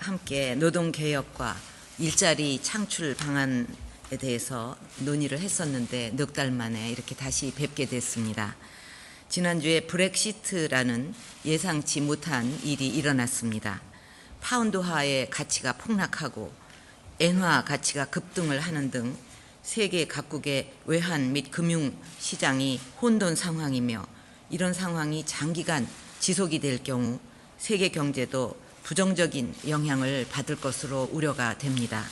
함께 노동개혁과 일자리 창출 방안에 대해서 논의를 했었는데 넉 달 만에 이렇게 다시 뵙게 됐습니다. 지난주에 브렉시트라는 예상치 못한 일이 일어났습니다. 파운드화의 가치가 폭락하고 엔화 가치가 급등을 하는 등 세계 각국의 외환 및 금융시장이 혼돈 상황이며, 이런 상황이 장기간 지속이 될 경우 세계 경제도 부정적인 영향을 받을 것으로 우려가 됩니다.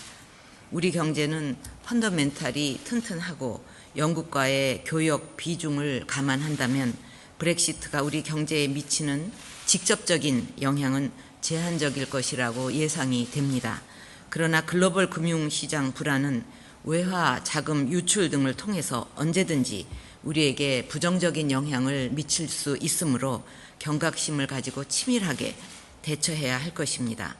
우리 경제는 펀더멘탈이 튼튼하고 영국과의 교역 비중을 감안한다면 브렉시트가 우리 경제에 미치는 직접적인 영향은 제한적일 것이라고 예상이 됩니다. 그러나 글로벌 금융시장 불안은 외화 자금 유출 등을 통해서 언제든지 우리에게 부정적인 영향을 미칠 수 있으므로 경각심을 가지고 치밀하게 대처해야 할 것입니다.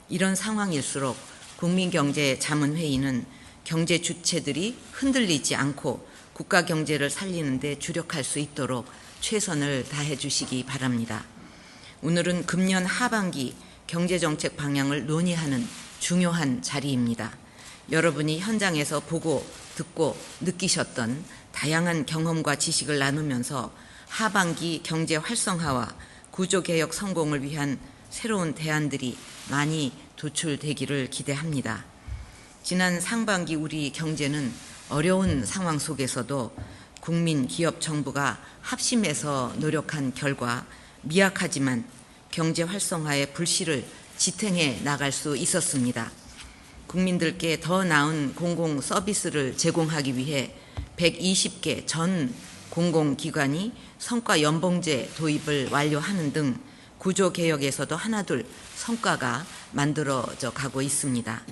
이런 상황일수록 국민경제자문회의는 경제 주체들이 흔들리지 않고 국가 경제를 살리는 데 주력할 수 있도록 최선을 다해 주시기 바랍니다. 오늘은 금년 하반기 경제정책 방향을 논의하는 중요한 자리입니다. 여러분이 현장에서 보고 듣고 느끼셨던 다양한 경험과 지식을 나누면서 하반기 경제 활성화와 구조개혁 성공을 위한 새로운 대안들이 많이 도출되기를 기대합니다. 지난 상반기 우리 경제는 어려운 상황 속에서도 국민, 기업, 정부가 합심해서 노력한 결과 미약하지만 경제 활성화의 불씨를 지탱해 나갈 수 있었습니다. 국민들께 더 나은 공공 서비스를 제공하기 위해 120개 전 공공기관이 성과 연봉제 도입을 완료하는 등 구조개혁에서도 하나둘 성과가 만들어져 가고 있습니다.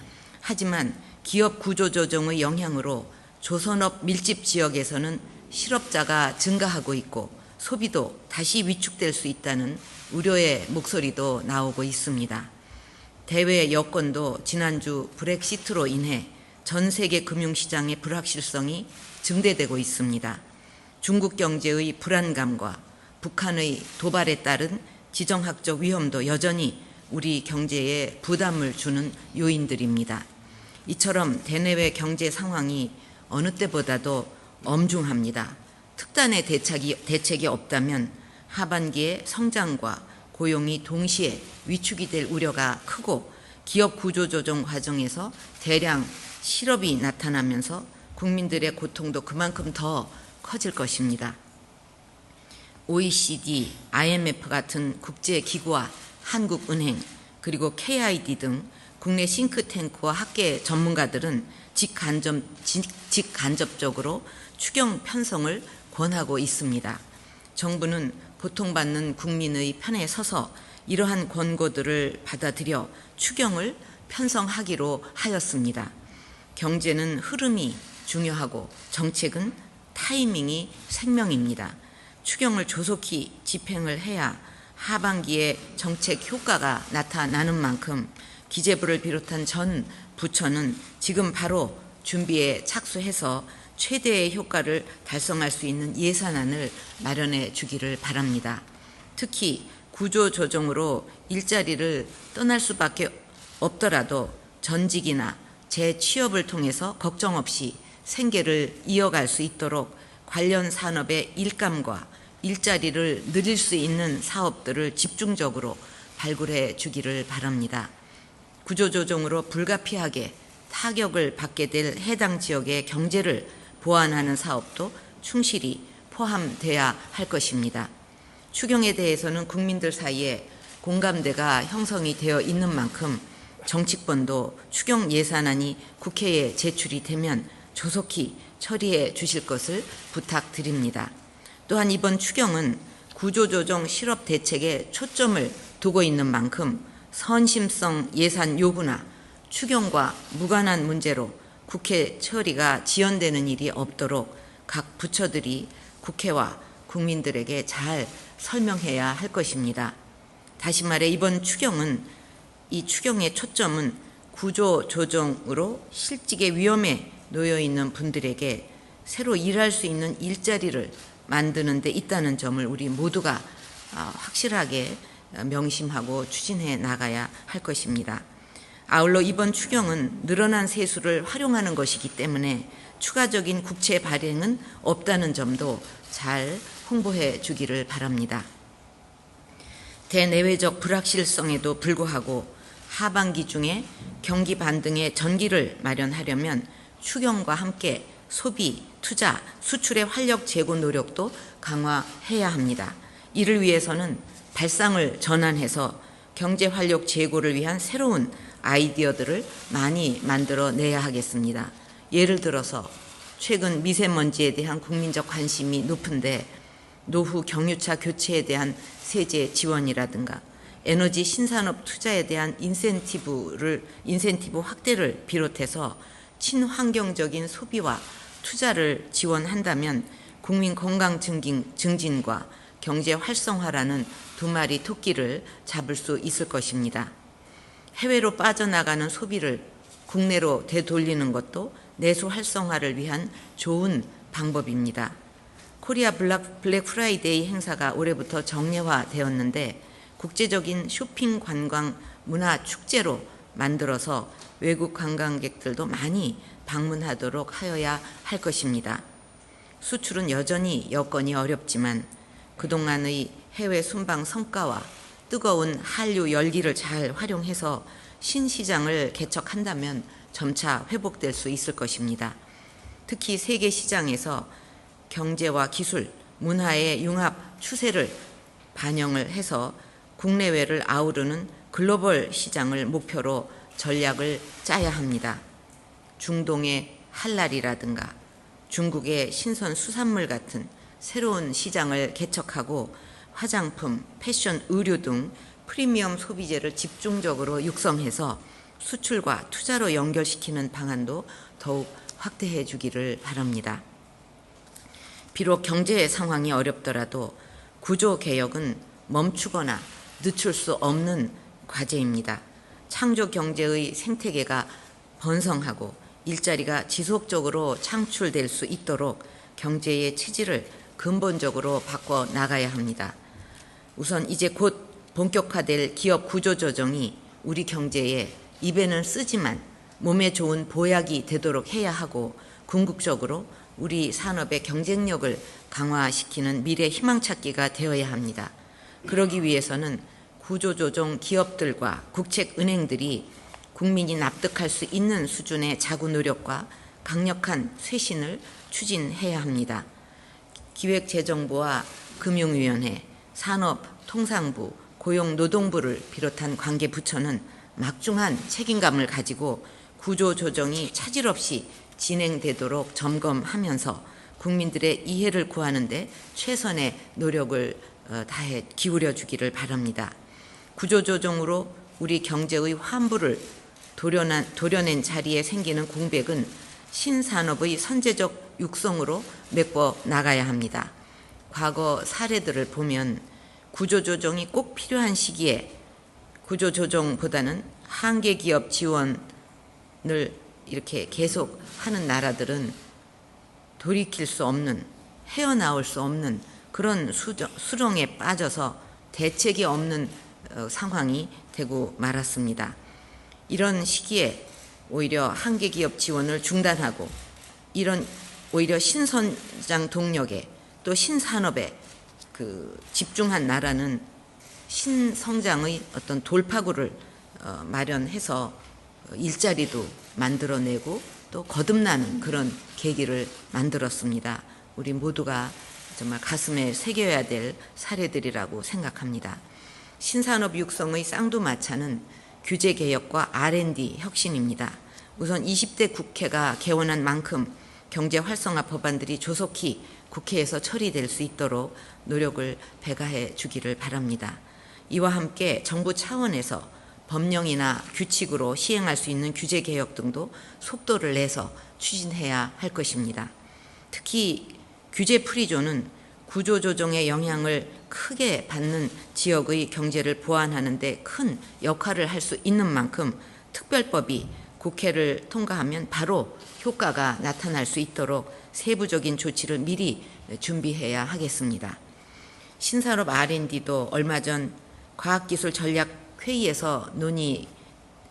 하지만 기업 구조조정의 영향으로 조선업 밀집 지역에서는 실업자가 증가하고 있고 소비도 다시 위축될 수 있다는 우려의 목소리도 나오고 있습니다. 대외 여건도 지난주 브렉시트로 인해 전 세계 금융시장의 불확실성이 증대되고 있습니다. 중국 경제의 불안감과 북한의 도발에 따른 지정학적 위험도 여전히 우리 경제에 부담을 주는 요인들입니다. 이처럼 대내외 경제 상황이 어느 때보다도 엄중합니다. 특단의 대책이 없다면 하반기에 성장과 고용이 동시에 위축이 될 우려가 크고 기업 구조조정 과정에서 대량 실업이 나타나면서 국민들의 고통도 그만큼 더 커질 것입니다. OECD, IMF 같은 국제기구와 한국은행, 그리고 KID 등 국내 싱크탱크와 학계 전문가들은 직간접적으로 추경 편성을 권하고 있습니다. 정부는 고통받는 국민의 편에 서서 이러한 권고들을 받아들여 추경을 편성하기로 하였습니다. 경제는 흐름이 중요하고 정책은 타이밍이 생명입니다. 추경을 조속히 집행을 해야 하반기에 정책 효과가 나타나는 만큼 기재부를 비롯한 전 부처는 지금 바로 준비에 착수해서 최대의 효과를 달성할 수 있는 예산안을 마련해 주기를 바랍니다. 특히 구조조정으로 일자리를 떠날 수밖에 없더라도 전직이나 재취업을 통해서 걱정 없이 생계를 이어갈 수 있도록 관련 산업의 일감과 일자리를 늘릴 수 있는 사업들을 집중적으로 발굴해 주기를 바랍니다. 구조조정으로 불가피하게 타격을 받게 될 해당 지역의 경제를 보완하는 사업도 충실히 포함돼야 할 것입니다. 추경에 대해서는 국민들 사이에 공감대가 형성이 되어 있는 만큼 정치권도 추경 예산안이 국회에 제출이 되면 조속히 처리해 주실 것을 부탁드립니다. 또한 이번 추경은 구조조정 실업 대책에 초점을 두고 있는 만큼 선심성 예산 요구나 추경과 무관한 문제로 국회 처리가 지연되는 일이 없도록 각 부처들이 국회와 국민들에게 잘 설명해야 할 것입니다. 다시 말해 이번 이 추경의 초점은 구조조정으로 실직의 위험에 놓여 있는 분들에게 새로 일할 수 있는 일자리를 만드는 데 있다는 점을 우리 모두가 확실하게 명심하고 추진해 나가야 할 것입니다. 아울러 이번 추경은 늘어난 세수를 활용하는 것이기 때문에 추가적인 국채 발행은 없다는 점도 잘 홍보해 주기를 바랍니다. 대내외적 불확실성에도 불구하고 하반기 중에 경기 반등의 전기를 마련하려면 추경과 함께 소비, 투자, 수출의 활력 제고 노력도 강화해야 합니다. 이를 위해서는 발상을 전환해서 경제 활력 제고를 위한 새로운 아이디어들을 많이 만들어내야 하겠습니다. 예를 들어서 최근 미세먼지에 대한 국민적 관심이 높은데 노후 경유차 교체에 대한 세제 지원이라든가 에너지 신산업 투자에 대한 인센티브 확대를 비롯해서 친환경적인 소비와 투자를 지원한다면 국민 건강 증진과 경제 활성화라는 두 마리 토끼를 잡을 수 있을 것입니다. 해외로 빠져나가는 소비를 국내로 되돌리는 것도 내수 활성화를 위한 좋은 방법입니다. 코리아 블랙 프라이데이 행사가 올해부터 정례화되었는데 국제적인 쇼핑 관광 문화 축제로 만들어서 외국 관광객들도 많이 방문하도록 하여야 할 것입니다. 수출은 여전히 여건이 어렵지만 그동안의 해외 순방 성과와 뜨거운 한류 열기를 잘 활용해서 신시장을 개척한다면 점차 회복될 수 있을 것입니다. 특히 세계 시장에서 경제와 기술, 문화의 융합 추세를 반영을 해서 국내외를 아우르는 글로벌 시장을 목표로 전략을 짜야 합니다. 중동의 할랄이라든가 중국의 신선 수산물 같은 새로운 시장을 개척하고 화장품, 패션, 의류 등 프리미엄 소비재를 집중적으로 육성해서 수출과 투자로 연결시키는 방안도 더욱 확대해 주기를 바랍니다. 비록 경제 상황이 어렵더라도 구조개혁은 멈추거나 늦출 수 없는 과제입니다. 창조 경제의 생태계가 번성하고 일자리가 지속적으로 창출될 수 있도록 경제의 체질을 근본적으로 바꿔 나가야 합니다. 우선 이제 곧 본격화될 기업 구조조정이 우리 경제에 입에는 쓰지만 몸에 좋은 보약이 되도록 해야 하고 궁극적으로 우리 산업의 경쟁력을 강화시키는 미래 희망찾기가 되어야 합니다. 그러기 위해서는 구조조정 기업들과 국책은행들이 국민이 납득할 수 있는 수준의 자구 노력과 강력한 쇄신을 추진해야 합니다. 기획재정부와 금융위원회, 산업통상부, 고용노동부를 비롯한 관계부처는 막중한 책임감을 가지고 구조조정이 차질 없이 진행되도록 점검하면서 국민들의 이해를 구하는 데 최선의 노력을 다해 기울여 주기를 바랍니다. 구조조정으로 우리 경제의 환부를 도려낸 자리에 생기는 공백은 신산업의 선제적 육성으로 메꿔 나가야 합니다. 과거 사례들을 보면 구조조정이 꼭 필요한 시기에 구조조정보다는 한계 기업 지원을 이렇게 계속 하는 나라들은 돌이킬 수 없는, 헤어나올 수 없는 그런 수렁에 빠져서 대책이 없는 상황이 되고 말았습니다. 이런 시기에 오히려 한계 기업 지원을 중단하고 이런 오히려 신선장 동력에 또 신산업에 집중한 나라는 신성장의 어떤 돌파구를 마련해서 일자리도 만들어내고 또 거듭나는 그런 계기를 만들었습니다. 우리 모두가 정말 가슴에 새겨야 될 사례들이라고 생각합니다. 신산업 육성의 쌍두마차는 규제개혁과 R&D 혁신입니다. 우선 20대 국회가 개원한 만큼 경제 활성화 법안들이 조속히 국회에서 처리될 수 있도록 노력을 배가해 주기를 바랍니다. 이와 함께 정부 차원에서 법령이나 규칙으로 시행할 수 있는 규제개혁 등도 속도를 내서 추진해야 할 것입니다. 특히 규제 프리존은 구조조정의 영향을 크게 받는 지역의 경제를 보완하는 데 큰 역할을 할 수 있는 만큼 특별법이 국회를 통과하면 바로 효과가 나타날 수 있도록 세부적인 조치를 미리 준비해야 하겠습니다. 신산업 R&D도 얼마 전 과학기술전략회의에서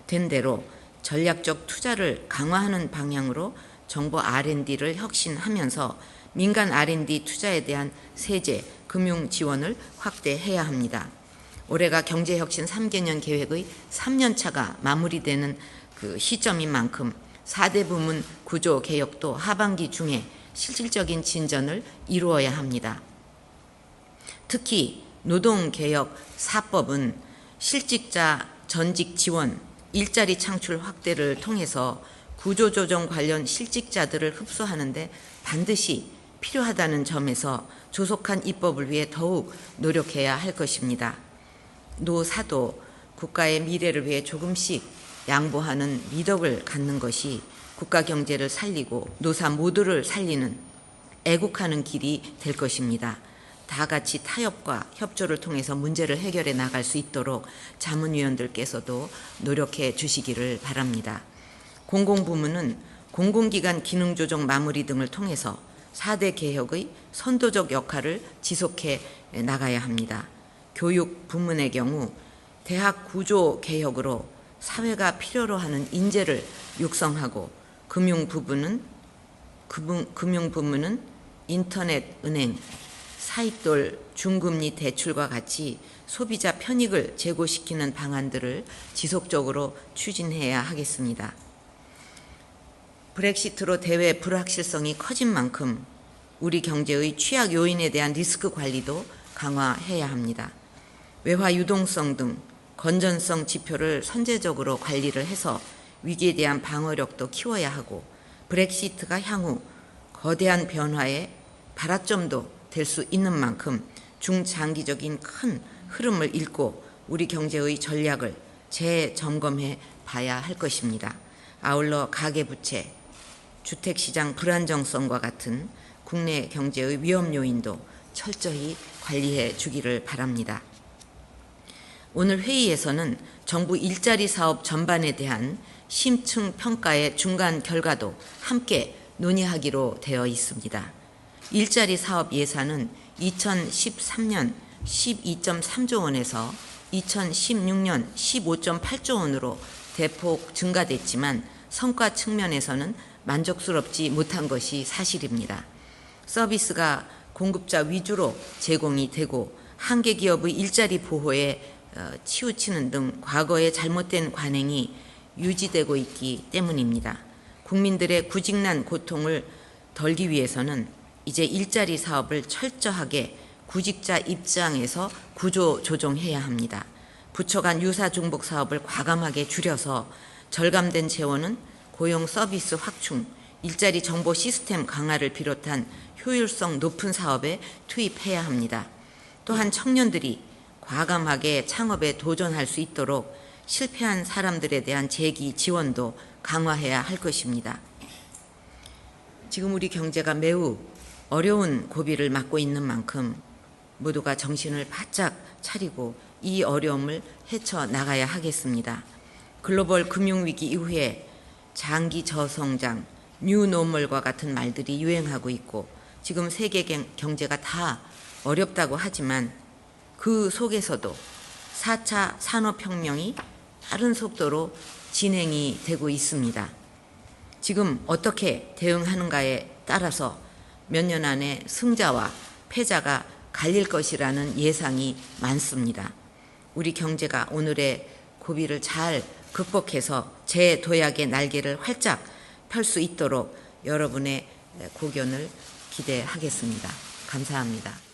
된 대로 전략적 투자를 강화하는 방향으로 정부 R&D를 혁신하면서 민간 R&D 투자에 대한 세제, 금융 지원을 확대해야 합니다. 올해가 경제혁신 3개년 계획의 3년차가 마무리되는 그 시점인 만큼 4대 부문 구조 개혁도 하반기 중에 실질적인 진전을 이루어야 합니다. 특히 노동개혁 4법은 실직자 전직 지원, 일자리 창출 확대를 통해서 구조조정 관련 실직자들을 흡수하는 데 반드시 필요하다는 점에서 조속한 입법을 위해 더욱 노력해야 할 것입니다. 노사도 국가의 미래를 위해 조금씩 양보하는 미덕을 갖는 것이 국가 경제를 살리고 노사 모두를 살리는 애국하는 길이 될 것입니다. 다 같이 타협과 협조를 통해서 문제를 해결해 나갈 수 있도록 자문위원들께서도 노력해 주시기를 바랍니다. 공공부문은 공공기관 기능조정 마무리 등을 통해서 4대 개혁의 선도적 역할을 지속해 나가야 합니다. 교육 부문의 경우 대학 구조 개혁으로 사회가 필요로 하는 인재를 육성하고 금융 부문은 인터넷 은행, 사익돌 중금리 대출과 같이 소비자 편익을 제고시키는 방안들을 지속적으로 추진해야 하겠습니다. 브렉시트로 대외 불확실성이 커진 만큼 우리 경제의 취약 요인에 대한 리스크 관리도 강화해야 합니다. 외화 유동성 등 건전성 지표를 선제적으로 관리를 해서 위기에 대한 방어력도 키워야 하고 브렉시트가 향후 거대한 변화의 발화점도 될 수 있는 만큼 중장기적인 큰 흐름을 읽고 우리 경제의 전략을 재점검해 봐야 할 것입니다. 아울러 가계부채, 주택시장 불안정성과 같은 국내 경제의 위험 요인도 철저히 관리해 주기를 바랍니다. 오늘 회의에서는 정부 일자리 사업 전반에 대한 심층 평가의 중간 결과도 함께 논의하기로 되어 있습니다. 일자리 사업 예산은 2013년 12.3조 원에서 2016년 15.8조 원으로 대폭 증가됐지만 성과 측면에서는 만족스럽지 못한 것이 사실입니다. 서비스가 공급자 위주로 제공이 되고 한계 기업의 일자리 보호에 치우치는 등 과거의 잘못된 관행이 유지되고 있기 때문입니다. 국민들의 구직난 고통을 덜기 위해서는 이제 일자리 사업을 철저하게 구직자 입장에서 구조 조정해야 합니다. 부처 간 유사 중복 사업을 과감하게 줄여서 절감된 재원은 고용 서비스 확충, 일자리 정보 시스템 강화를 비롯한 효율성 높은 사업에 투입해야 합니다. 또한 청년들이 과감하게 창업에 도전할 수 있도록 실패한 사람들에 대한 재기 지원도 강화해야 할 것입니다. 지금 우리 경제가 매우 어려운 고비를 맞고 있는 만큼 모두가 정신을 바짝 차리고 이 어려움을 헤쳐나가야 하겠습니다. 글로벌 금융위기 이후에 장기 저성장, 뉴노멀과 같은 말들이 유행하고 있고 지금 세계 경제가 다 어렵다고 하지만 그 속에서도 4차 산업혁명이 빠른 속도로 진행이 되고 있습니다. 지금 어떻게 대응하는가에 따라서 몇 년 안에 승자와 패자가 갈릴 것이라는 예상이 많습니다. 우리 경제가 오늘의 고비를 잘 극복해서 재도약의 날개를 활짝 펼 수 있도록 여러분의 고견을 기대하겠습니다. 감사합니다.